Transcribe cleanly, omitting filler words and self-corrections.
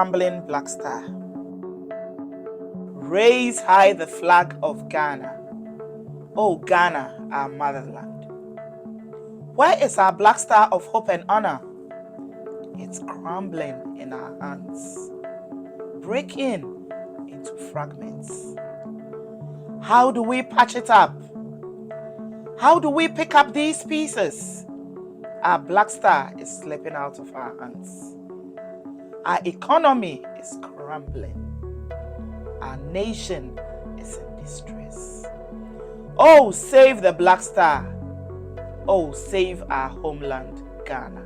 Crumbling Blackstar. Raise high the flag of Ghana. Oh Ghana, our motherland. Where is our black star of hope and honor? It's crumbling in our hands, breaking into fragments. How do we patch it up? How do we pick up these pieces? Our black star is slipping out of our hands. Our economy is crumbling. Our nation is in distress. Oh, save the black star. Oh, save our homeland, Ghana.